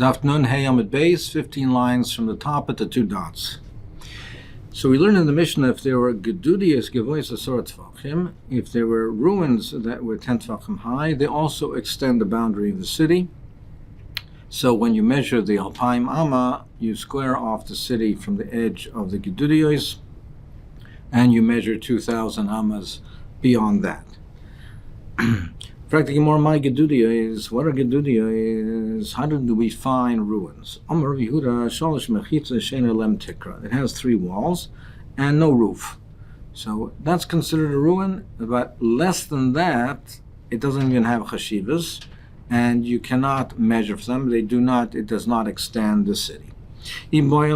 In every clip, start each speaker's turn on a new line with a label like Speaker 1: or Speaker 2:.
Speaker 1: Daf Nun Hey Amud Beis, 15 lines from the top at the 2 dots. So we learned in the Mishnah if there were Gedudias Gevois Asor Tvachim, if there were ruins that were 10 Tvachim high, they also extend the boundary of the city. So when you measure the Alpaim Amma, you square off the city from the edge of the Gedudios, and you measure 2,000 Ammas beyond that. Practically more, my Gedudia is, what are Gedudia is, how do we find ruins? Amar Yehuda, Shalosh Mechitza Sheina Lem Tikra. It has 3 walls and no roof. So that's considered a ruin, but less than that, it doesn't even have chashivas, and you cannot measure for them. It does not extend the city. What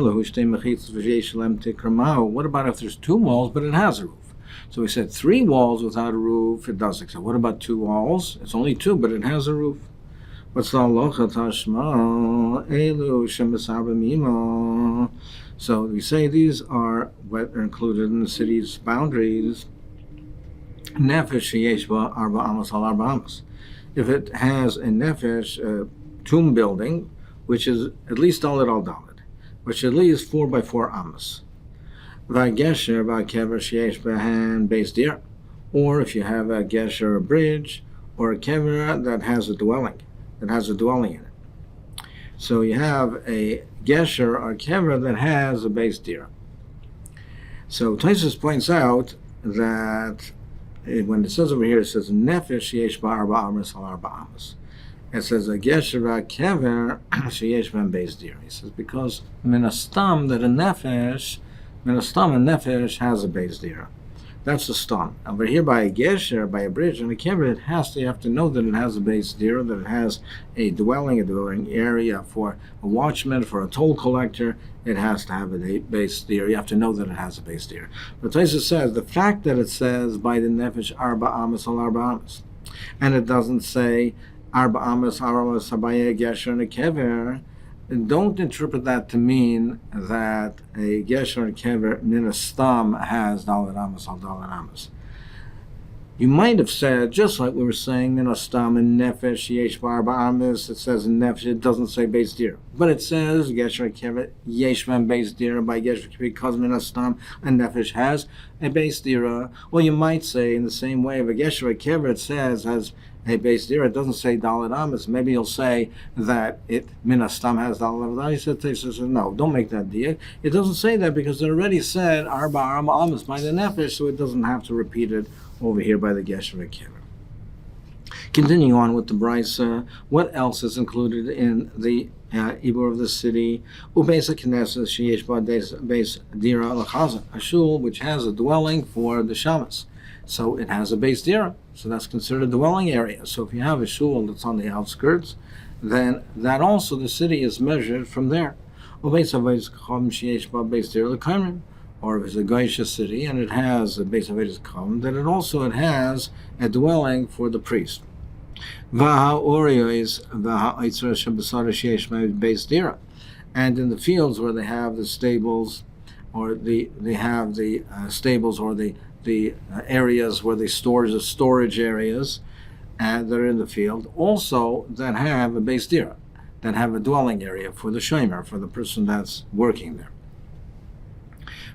Speaker 1: about if there's 2 walls, but it has a roof? So we said 3 walls without a roof, it does exist. What about 2 walls? It's only 2, but it has a roof. What's the halacha tashma? Elu shemisarbamima. So we say these are what are included in the city's boundaries. Nefesh yeshba arba amos al arba amos. If it has a nefesh, a tomb building, which is at least dalet al dalet, which at least 4 by 4 amos. Or if you have a gesher, a bridge, or a kever that has a dwelling in it. So you have a gesher or kever that has a base dir. So Taisus points out that when it says over here, it says nefesh yesh ba'arba amos al arba amos. It says a gesher a kever sheyesh ben base dir. He says because minastam that a nefesh has a base dir. That's the stam. Over here by a gesher, by a bridge and a kever, you have to know that it has a base dir, that it has a dwelling area for a watchman, for a toll collector. It has to have a base dir. You have to know that it has a base dir. But Taisa says the fact that it says by the nefesh arba amos al arba amos, and it doesn't say arba amos habaya gesher and a kever, don't interpret that to mean that a gesher and kever minastam has dalet amos al dalet amos. You might have said, just like we were saying, minastam and nefesh yesh barba amos, it says in nefesh, it doesn't say base dir. But it says gesher and kever yesh ben base dir by gesher because minastam and nefesh has a base dir. Well, you might say in the same way, if a gesher and kever it says has a base dir, it doesn't say dalet amos. Maybe you'll say that it minastam has dalet amos. He says, no, don't make that dir. It doesn't say that because it already said arba amos by the nefesh, so it doesn't have to repeat it over here by the gesher and kever. Continuing on with the brisa, what else is included in the ibur of the city? Ubesa knesses sheyesh ba base dira lachazan, a shul which has a dwelling for the shamas. So it has a base dira, so that's considered a dwelling area. So if you have a shul that's on the outskirts, then that also the city is measured from there. Or if it's a Gaisha city and it has a base of Kom, then it has a dwelling for the priest. And in the fields where they have the stables, or the stables or the areas where they store the storage areas that are in the field, also that have a base dira, that have a dwelling area for the shomer, for the person that's working there.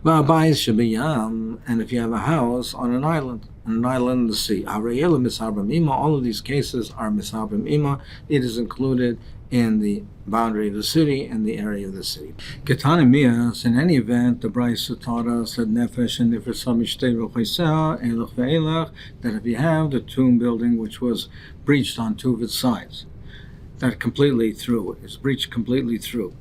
Speaker 1: And if you have a house on an island in the sea, all of these cases are misabim ima. It is included in the boundary of the city and the area of the city. Ketanimias, in any event, the Brisa taught us that nefesh and that if you have the tomb building which was breached on 2 of its sides, that completely through, is breached completely through,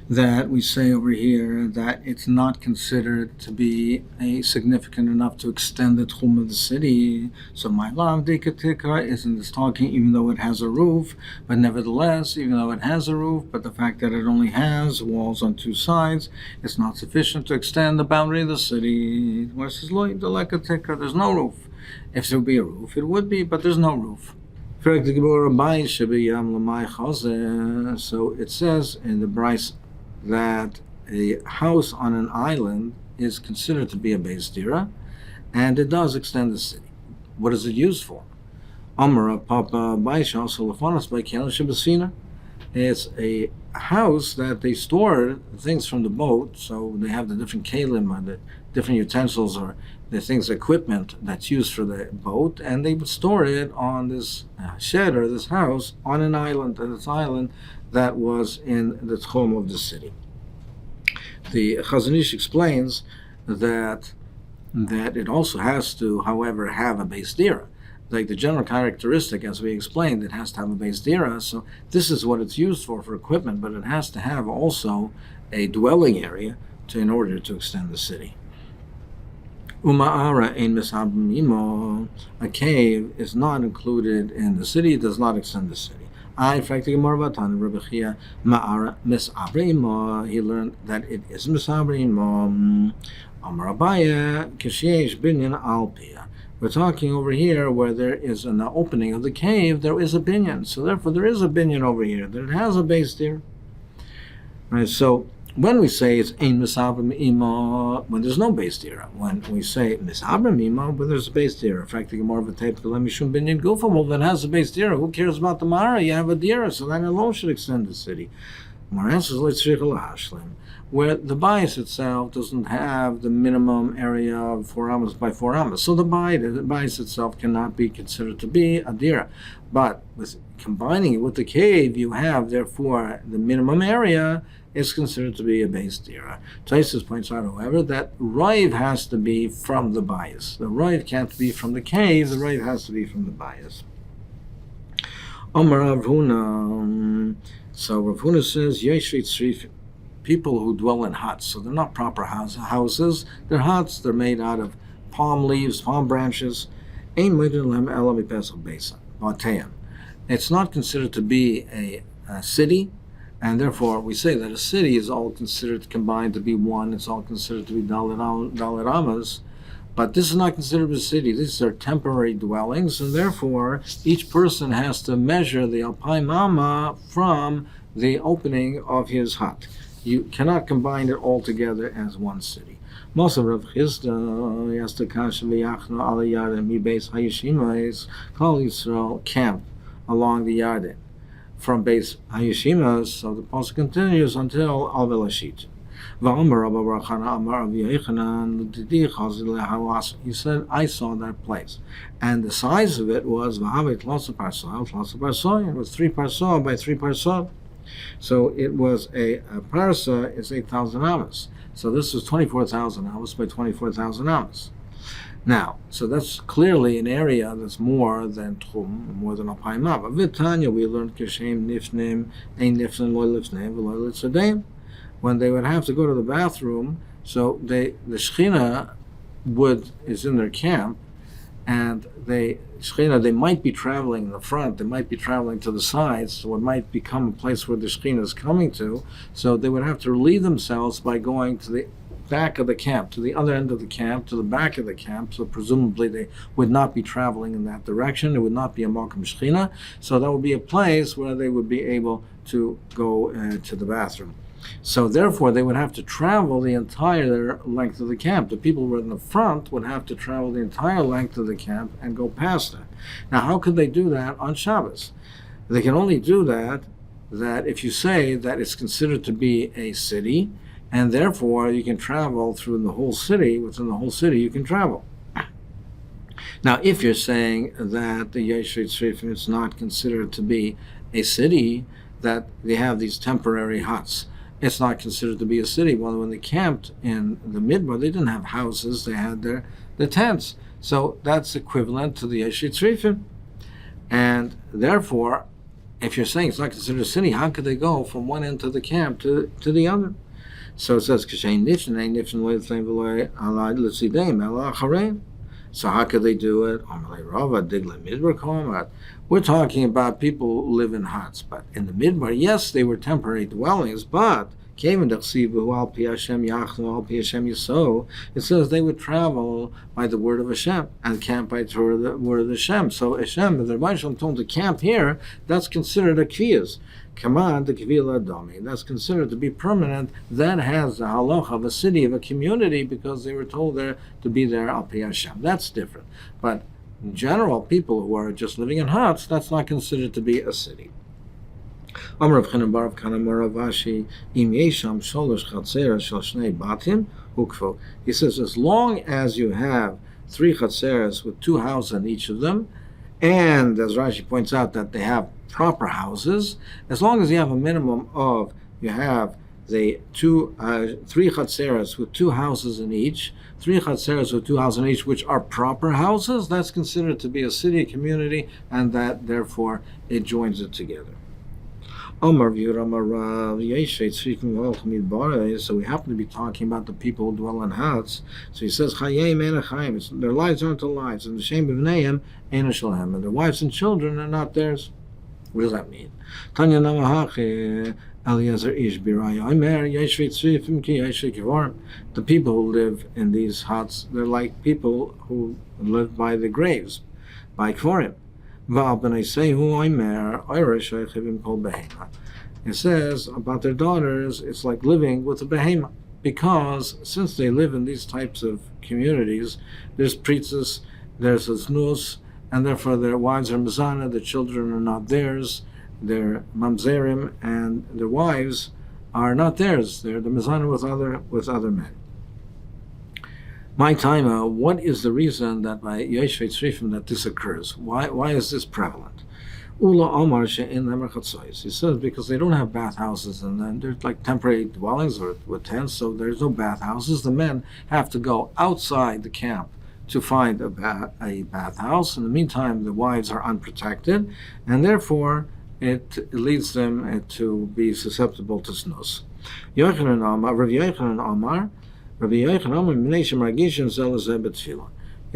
Speaker 1: that we say over here that it's not considered to be significant enough to extend the tchum of the city. So my lav dikatika isn't this talking, even though it has a roof, but nevertheless, even though it has a roof, but the fact that it only has walls on 2 sides, it's not sufficient to extend the boundary of the city. There's no roof. If there would be a roof, it would be, but there's no roof. So it says in the Bryce that a house on an island is considered to be a base dira, and it does extend the city. What is it used for? Amara Papa Baisha Solofonos by Kela Shabasina. It's a house that they store things from the boat, so they have the different kalim or the different utensils or the things, equipment that's used for the boat, and they would store it on this shed or this house on an island, and this island that was in the home of the city. The Chazon Ish explains that it also has to, however, have a base dira. Like the general characteristic, as we explained, it has to have a base dira. So this is what it's used for equipment, but it has to have also a dwelling area in order to extend the city. Uma'ara ein misabrim imo. A cave is not included in the city, it does not extend the city. I practically more about Rabbi Chia ma'ara misabrim imo. He learned that it is misabrim imo. Amar Abaya k'sheish binyan alpia. We're talking over here where there is an opening of the cave, there is a binyan. So therefore there is a binyan over here, that it has a base there. Right, so when we say it's ein misabrim ima, when there's no base dira. When we say misabrim ima, when there's a base dira. In fact, the Gemara of a tape, mishum binyan gufa, well, that has a base dira. Who cares about the mara? You have a dira, so that alone should extend the city. More answers, let's hashlim, where the bias itself doesn't have the minimum area of 4 amas by 4 amas. So the bias itself cannot be considered to be a dira. But with combining it with the cave, you have, therefore, the minimum area is considered to be a base dira. Taisus points out, however, that roiv has to be from the bias. The roiv can't be from the cave, the roiv has to be from the bias. Omar Rav Huna. So Rav Huna says, people who dwell in huts, so they're not proper houses, they're huts, they're made out of palm leaves, palm branches. It's not considered to be a city, and therefore we say that a city is all considered combined to be one, it's all considered to be dalet amas, but this is not considered a city. These are temporary dwellings, and therefore each person has to measure the alpine amma from the opening of his hut. You cannot combine it all together as one city. Most of Rav Chisda Kol Yisrael camp along the Yarden from base Hayishimas. So the pasuk continues until Al Velashit. He said, I saw that place, and the size of it was it was 3 parsa by 3 parsa. So it was a parsa is 8,000 amas. So this was 24,000 amas by 24,000 amas. Now, so that's clearly an area that's more than tchum, more than alpayim amma. V'tanya, we learned kishem nifnim, ein nifnim lo lifnei v'lo litzadayim. When they would have to go to the bathroom, so the Shechina is in their camp, and they might be traveling in the front, they might be traveling to the sides, so it might become a place where the Shechina is coming to, so they would have to relieve themselves by going to the back of the camp, to the other end of the camp, to the back of the camp, so presumably they would not be traveling in that direction, it would not be a Malkum Shechina, so that would be a place where they would be able to go to the bathroom. So therefore, they would have to travel the entire length of the camp. The people who were in the front would have to travel the entire length of the camp and go past it. Now, how could they do that on Shabbos? They can only do that if you say that it's considered to be a city, and therefore you can travel through the whole city. Within the whole city, you can travel. Now, if you're saying that the Yeshrit Shrifim is not considered to be a city, that they have these temporary huts, it's not considered to be a city. Well, when they camped in the Midbar, they didn't have houses, they had their tents. So that's equivalent to the Yeshit Tzrifim. And therefore, if you're saying it's not considered a city, how could they go from one end of the camp to the other? So it says, so how could they do it? We're talking about people who live in huts, but in the Midbar, yes, they were temporary dwellings, but it says they would travel by the word of Hashem and camp by the word of Hashem. So Hashem, if the Rebbe told to camp here, that's considered a kviyas. Command the kviyah adami. That's considered to be permanent. That has the halacha of a city, of a community, because they were told there to be there al pi Hashem. That's different. But in general, people who are just living in huts, that's not considered to be a city. Amar Rav Chanan bar Rav Kana Amar Rav Ashi, Im yesham sholosh chatzeres shel shnei batim hukfu. He says, as long as you have 3 chatzeres with 2 houses in each of them, and as Rashi points out that they have proper houses, as long as you have a minimum of, you have the 3 chatzeres with 2 houses in each, 3 chatzeres with 2 houses in each, which are proper houses, that's considered to be a city, a community, and that therefore it joins it together. So we happen to be talking about the people who dwell in huts. So he says, their lives aren't their lives, and the shame of B'neihem ain't shalhem, and their wives and children are not theirs. What does that mean? Tanya Eliezer ish biraya the people who live in these huts, they're like people who live by the graves, by kvorim. It says about their daughters, it's like living with a behema, because since they live in these types of communities, there's pritzes, there's a znus, and therefore their wives are mezana, their children are not theirs, they're mamzerim, and their wives are not theirs. They're the mezana with other men. My time, what is the reason that by Yeshvei Tzrifim that this occurs? Why is this prevalent? Ula Omar she'en lemer chatzos. He says because they don't have bathhouses, and then they're like temporary dwellings or with tents, so there's no bathhouses. The men have to go outside the camp to find a bathhouse. In the meantime, the wives are unprotected, and therefore it leads them to be susceptible to snus. Rav Yochanan Omar. It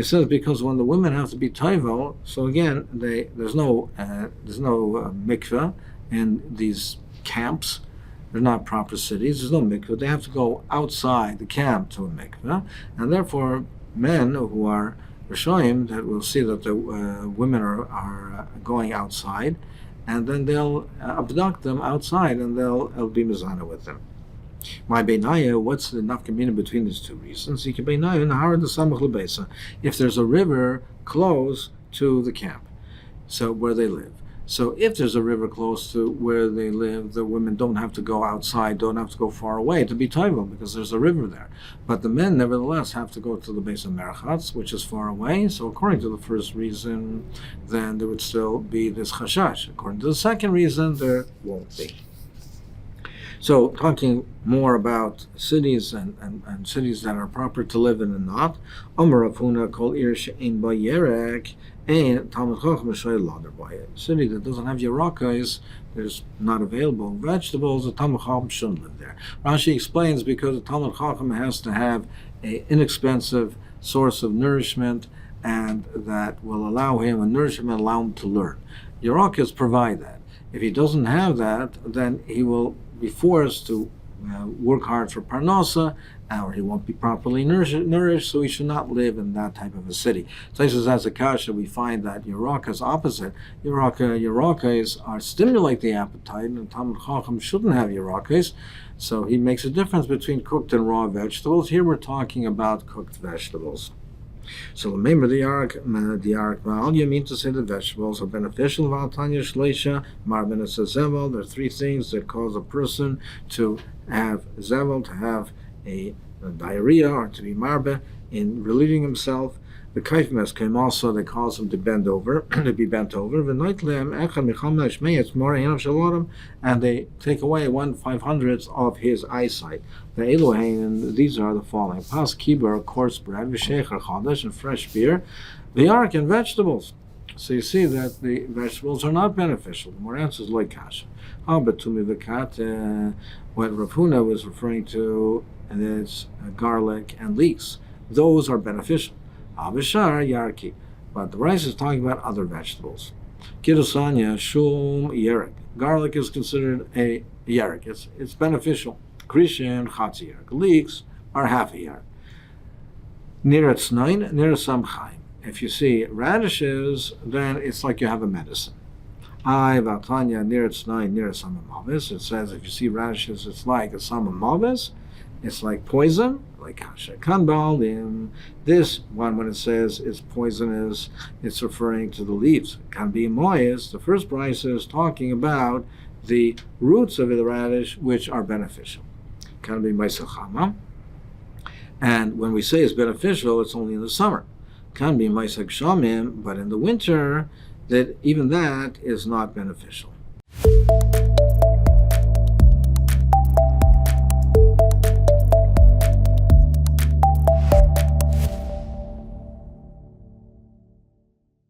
Speaker 1: says because when the women have to be taival, so again there's no mikveh in these camps. They're not proper cities. There's no mikveh. They have to go outside the camp to a mikveh, and therefore men who are rishoyim that will see that the women are going outside, and then they'll abduct them outside, and they'll be mezana with them. My Beinaya, what's the nafkamina between these two reasons? If there's a river close to the camp, so where they live. So if there's a river close to where they live, the women don't have to go outside, don't have to go far away to be toivel, because there's a river there. But the men, nevertheless, have to go to the base of Merchatz, which is far away. So according to the first reason, then there would still be this chashash. According to the second reason, there won't be. So, talking more about cities and cities that are proper to live in and not, Amar Rav Huna kol ir she'ein ba yerek and Talmud Chacham shoy lader by it. City that doesn't have yerakos, there's not available vegetables. The Talmud Chacham shouldn't live there. Rashi explains because the Talmud Chacham has to have an inexpensive source of nourishment, and that will allow him to learn. Yerakos provide that. If he doesn't have that, then he will be forced to work hard for parnasa, or he won't be properly nourished, so he should not live in that type of a city. So as a kasha, we find that Yeraka is opposite. Yerakas stimulate the appetite, and Talmud Chacham shouldn't have Yerakas, so he makes a difference between cooked and raw vegetables. Here we're talking about cooked vegetables. So remember the ark, all you mean to say the vegetables are beneficial. Valtanya shleisha, marbin zevel. There are 3 things that cause a person to have zevel, to have a diarrhea, or to be marbe in relieving himself. The kaifmes came also, they cause him to bend over, to be bent over. And they take away 1/500 of his eyesight. The Elohain, these are the following: pas kibar, coarse bread, v'shecher chadash, and fresh beer, the ark, and vegetables. So you see that the vegetables are not beneficial. The more answers like kasha. But to me, what Rav Huna was referring to, and it's garlic and leeks. Those are beneficial. Abishar yarki, but the rice is talking about other vegetables. Kidusanya shum yerek. Garlic is considered a yerek. It's beneficial. Krishin chatzi yerek. Leeks are half a yerek. Niratz nine, nirasam chaim. If you see radishes, then it's like you have a medicine. Vatanya niratz nine, nirasam amavis. It says if you see radishes, it's like a samamavis. It's like poison. Like kasha kanbalim, this one when it says it's poisonous, it's referring to the leaves. Can be moyes. The first price is talking about the roots of the radish which are beneficial. Can be Maisachama. And when we say it's beneficial, it's only in the summer. Can be Maisach Shamim, but in the winter, that even that is not beneficial.